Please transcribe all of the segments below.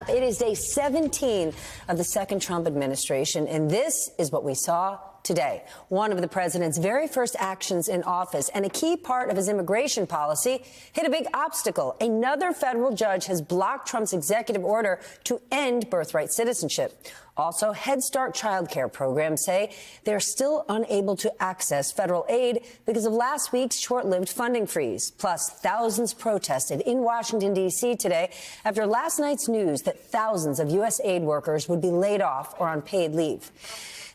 It is day 17 of the second Trump administration, and this is what we saw today. One of the president's very first actions in office and a key part of his immigration policy hit a big obstacle. Another federal judge has blocked Trump's executive order to end birthright citizenship. Also, Head Start child care programs say they're still unable to access federal aid because of last week's short-lived funding freeze. Plus, thousands protested in Washington, D.C. today after last night's news that thousands of U.S. aid workers would be laid off or on paid leave.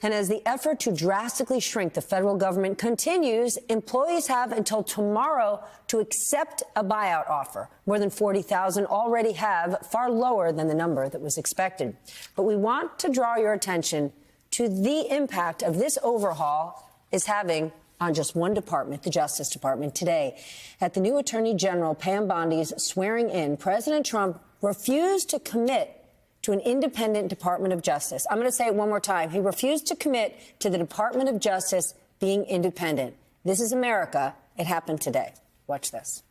And as the effort to drastically shrink the federal government continues, employees have until tomorrow to accept a buyout offer. More than 40,000 already have, far lower than the number that was expected. But we want to draw your attention to the impact of this overhaul is having on just one department, the Justice Department. Today, at the new Attorney General Pam Bondi's swearing in, President Trump refused to commit to an independent Department of Justice. I'm going to say it one more time. He refused to commit to the Department of Justice being independent. This is America. It happened today. Watch this.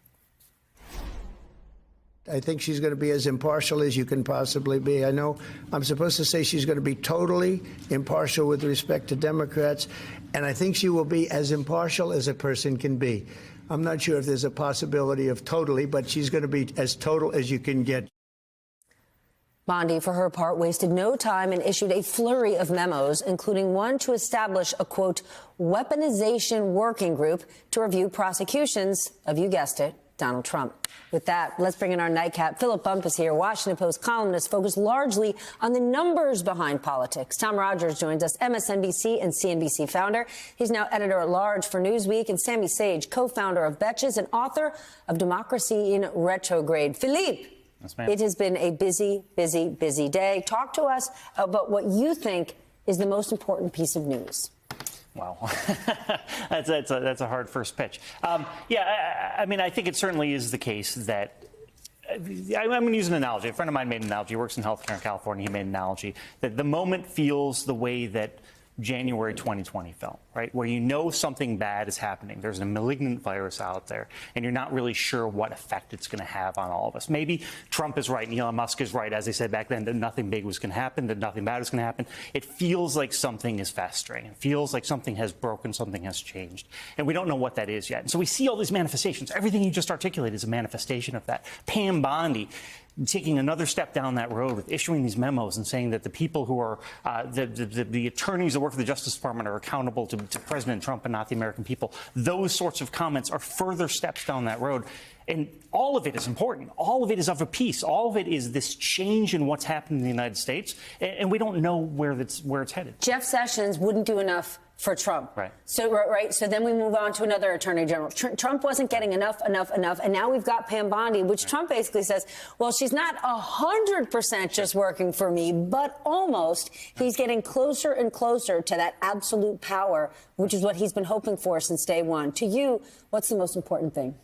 I think she's going to be as impartial as you can possibly be. I know I'm supposed to say she's going to be totally impartial with respect to Democrats, and I think she will be as impartial as a person can be. I'm not sure if there's a possibility of totally, but she's going to be as total as you can get. Bondi, for her part, wasted no time and issued a flurry of memos, including one to establish a, quote, weaponization working group to review prosecutions of, you guessed it, Donald Trump. With that, let's bring in our nightcap. Philip Bumpus here, Washington Post columnist, focused largely on the numbers behind politics. Tom Rogers joins us, MSNBC and CNBC founder. He's now editor-at-large for Newsweek. And Sammy Sage, co-founder of Betches and author of Democracy in Retrograde. Philippe. Yes, ma'am. It has been a busy, busy, busy day. Talk to us about what you think is the most important piece of news. Wow. that's a hard first pitch. I mean, I think it certainly is the case that I'm going to use an analogy. A friend of mine made an analogy. He works in healthcare in California. He made an analogy that the moment feels the way that January 2020 felt, right? Where you know something bad is happening. There's a malignant virus out there, and you're not really sure what effect it's going to have on all of us. Maybe Trump is right and Elon Musk is right, as they said back then, that nothing big was going to happen, that nothing bad was going to happen. It feels like something is festering. It feels like something has broken, something has changed. And we don't know what that is yet. And so we see all these manifestations. Everything you just articulated is a manifestation of that. Pam Bondi taking another step down that road with issuing these memos and saying that the people who are the attorneys that work for the Justice Department are accountable to President Trump and not the American people. Those sorts of comments are further steps down that road. And all of it is important. All of it is of a piece. All of it is this change in what's happened in the United States. And we don't know where it's headed. Jeff Sessions wouldn't do enough for Trump. Right. So then we move on to another attorney general. Trump wasn't getting enough. And now we've got Pam Bondi, which Trump basically says, well, she's not 100% just working for me, but almost. He's getting closer and closer to that absolute power, which is what he's been hoping for since day one. To you, what's the most important thing?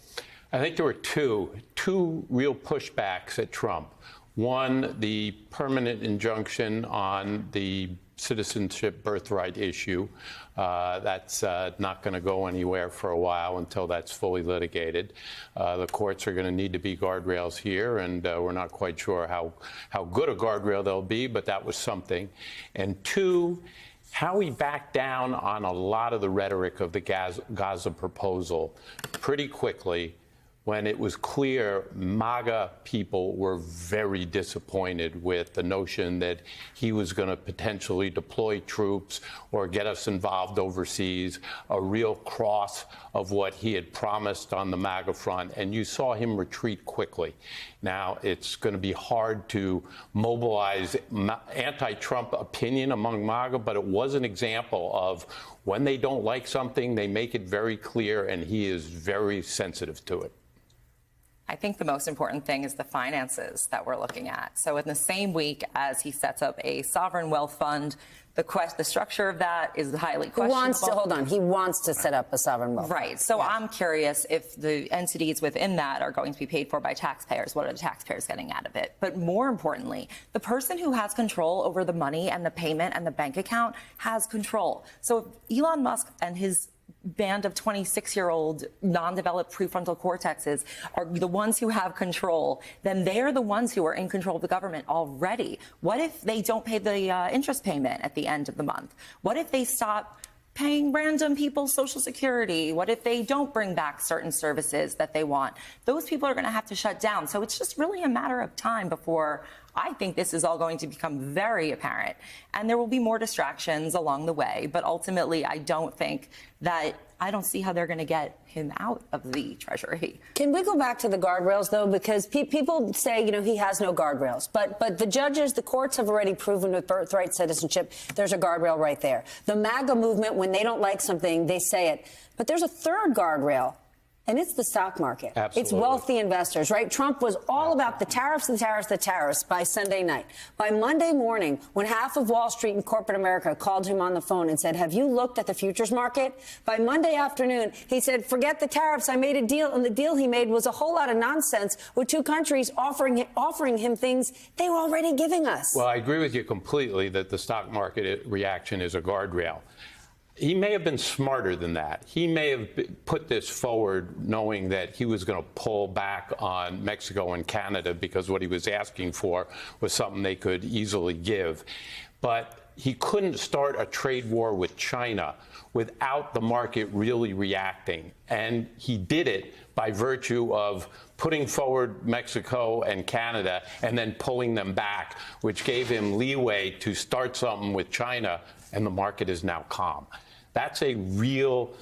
I think there were two real pushbacks at Trump. One, the permanent injunction on the citizenship birthright issue. That's not going to go anywhere for a while until that's fully litigated. The courts are going to need to be guardrails here, and we're not quite sure how good a guardrail they'll be, but that was something. And two, how he backed down on a lot of the rhetoric of the Gaza proposal pretty quickly, when it was clear MAGA people were very disappointed with the notion that he was going to potentially deploy troops or get us involved overseas, a real cross of what he had promised on the MAGA front. And you saw him retreat quickly. Now, it's going to be hard to mobilize anti-Trump opinion among MAGA, but it was an example of when they don't like something, they make it very clear, and he is very sensitive to it. I think the most important thing is the finances that we're looking at. So in the same week as he sets up a sovereign wealth fund, the structure of that is highly questionable. He wants to set up a sovereign wealth fund. Right. So I'm curious if the entities within that are going to be paid for by taxpayers. What are the taxpayers getting out of it? But more importantly, the person who has control over the money and the payment and the bank account has control. So if Elon Musk and his band of 26-year-old non-developed prefrontal cortexes are the ones who have control, then they're the ones who are in control of the government already. What if they don't pay the interest payment at the end of the month? What if they stop paying random people Social Security? What if they don't bring back certain services that they want? Those people are going to have to shut down. So it's just really a matter of time before I think this is all going to become very apparent. And there will be more distractions along the way. But ultimately, I don't see how they're going to get him out of the Treasury. Can we go back to the guardrails, though? Because people say, he has no guardrails. But the judges, the courts have already proven with birthright citizenship, there's a guardrail right there. The MAGA movement, when they don't like something, they say it. But there's a third guardrail. And it's the stock market. Absolutely. It's wealthy investors, right? Trump was all about the tariffs by Sunday night. By Monday morning, when half of Wall Street and corporate America called him on the phone and said, have you looked at the futures market? By Monday afternoon, he said, forget the tariffs. I made a deal. And the deal he made was a whole lot of nonsense with two countries offering him things they were already giving us. Well, I agree with you completely that the stock market reaction is a guardrail. He may have been smarter than that. He may have put this forward knowing that he was going to pull back on Mexico and Canada because what he was asking for was something they could easily give. But he couldn't start a trade war with China without the market really reacting. And he did it by virtue of putting forward Mexico and Canada and then pulling them back, which gave him leeway to start something with China, and the market is now calm. That's a real,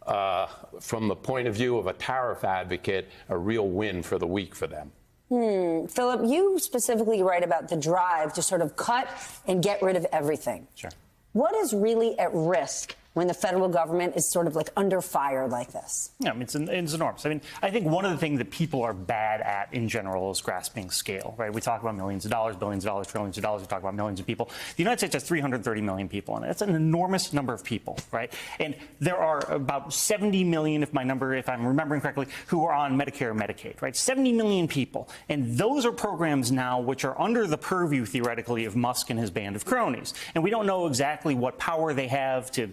from the point of view of a tariff advocate, a real win for the week for them. Philip, you specifically write about the drive to sort of cut and get rid of everything. Sure. What is really at risk when the federal government is sort of like under fire like this? Yeah, I mean, it's enormous. I mean, I think one of the things that people are bad at in general is grasping scale, right? We talk about millions of dollars, billions of dollars, trillions of dollars. We talk about millions of people. The United States has 330 million people, and that's an enormous number of people, right? And there are about 70 million, if I'm remembering correctly, who are on Medicare and Medicaid, right? 70 million people. And those are programs now which are under the purview, theoretically, of Musk and his band of cronies. And we don't know exactly what power they have to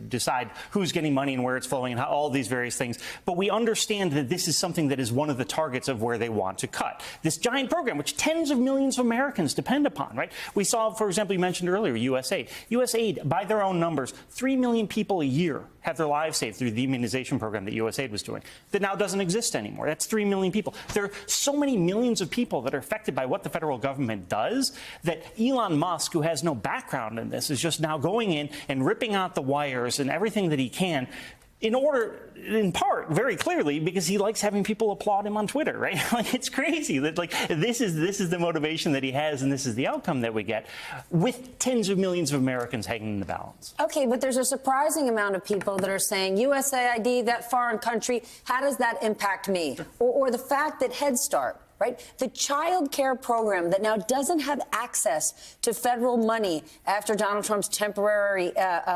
decide who's getting money and where it's flowing and how all these various things. But we understand that this is something that is one of the targets of where they want to cut. This giant program, which tens of millions of Americans depend upon, right? We saw, for example, you mentioned earlier, USAID. USAID, by their own numbers, 3 million people a year have their lives saved through the immunization program that USAID was doing that now doesn't exist anymore. That's 3 million people. There are so many millions of people that are affected by what the federal government does that Elon Musk, who has no background in this, is just now going in and ripping out the wires and everything that he can in part, very clearly, because he likes having people applaud him on Twitter, right? Like, it's crazy that, like, this is the motivation that he has, and this is the outcome that we get, with tens of millions of Americans hanging in the balance. Okay, but there's a surprising amount of people that are saying, USAID, that foreign country, how does that impact me? Or the fact that Head Start, right? The child care program that now doesn't have access to federal money after Donald Trump's temporary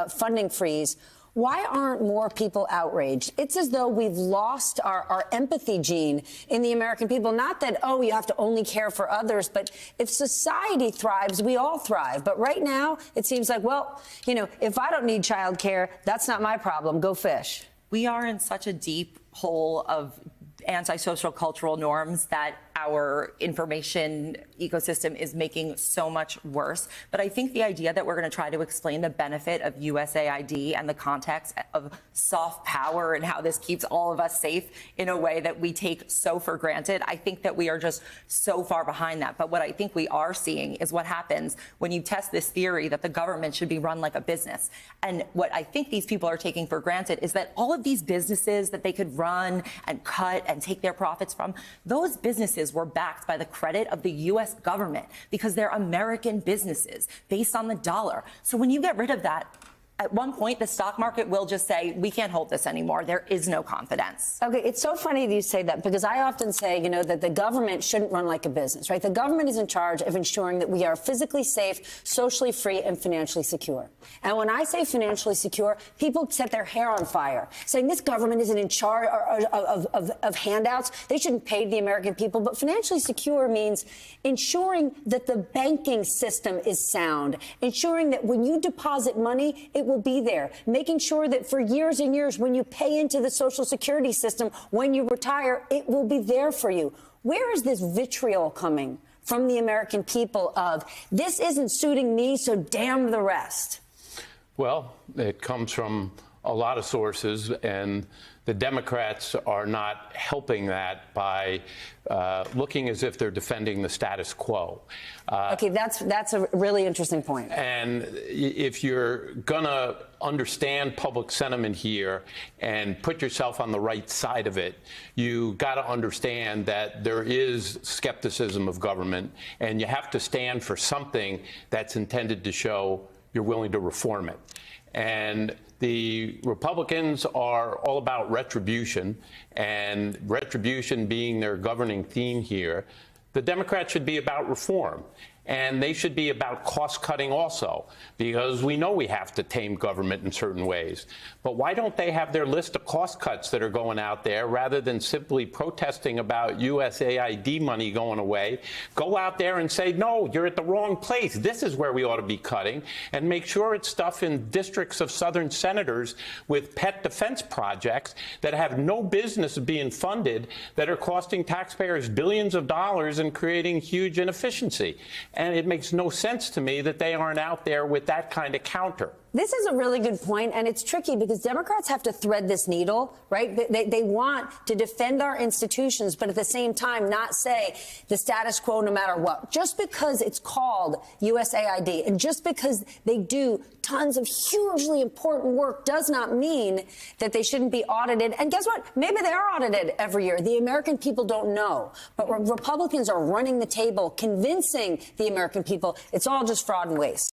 funding freeze. Why aren't more people outraged? It's as though we've lost our empathy gene in the American people. Not that, oh, you have to only care for others, but if society thrives, we all thrive. But right now, it seems like, well, if I don't need child care, that's not my problem. Go fish. We are in such a deep hole of antisocial cultural norms that our information ecosystem is making so much worse. But I think the idea that we're going to try to explain the benefit of USAID and the context of soft power and how this keeps all of us safe in a way that we take so for granted, I think that we are just so far behind that. But what I think we are seeing is what happens when you test this theory that the government should be run like a business. And what I think these people are taking for granted is that all of these businesses that they could run and cut and take their profits from, those businesses were backed by the credit of the U.S. government because they're American businesses based on the dollar. So when you get rid of that, at one point, the stock market will just say, we can't hold this anymore. There is no confidence. Okay, it's so funny that you say that because I often say, that the government shouldn't run like a business, right? The government is in charge of ensuring that we are physically safe, socially free, and financially secure. And when I say financially secure, people set their hair on fire, saying this government isn't in charge of handouts. They shouldn't pay the American people. But financially secure means ensuring that the banking system is sound, ensuring that when you deposit money, it will be there, making sure that for years and years, when you pay into the Social Security system, when you retire, it will be there for you. Where is this vitriol coming from the American people of, this isn't suiting me, so damn the rest? Well, it comes from a lot of sources, and the Democrats are not helping that by looking as if they're defending the status quo. Okay, that's a really interesting point. And if you're going to understand public sentiment here and put yourself on the right side of it, you got to understand that there is skepticism of government, and you have to stand for something that's intended to show you're willing to reform it. And the Republicans are all about retribution, and retribution being their governing theme here. The Democrats should be about reform, and they should be about cost-cutting also, because we know we have to tame government in certain ways. But why don't they have their list of cost cuts that are going out there rather than simply protesting about USAID money going away? Go out there and say, no, you're at the wrong place. This is where we ought to be cutting, and make sure it's stuff in districts of Southern senators with pet defense projects that have no business being funded, that are costing taxpayers billions of dollars and creating huge inefficiency. And it makes no sense to me that they aren't out there with that kind of counter. This is a really good point, and it's tricky because Democrats have to thread this needle, right? They want to defend our institutions, but at the same time not say the status quo no matter what. Just because it's called USAID and just because they do tons of hugely important work does not mean that they shouldn't be audited. And guess what? Maybe they are audited every year. The American people don't know. But Republicans are running the table, convincing the American people it's all just fraud and waste.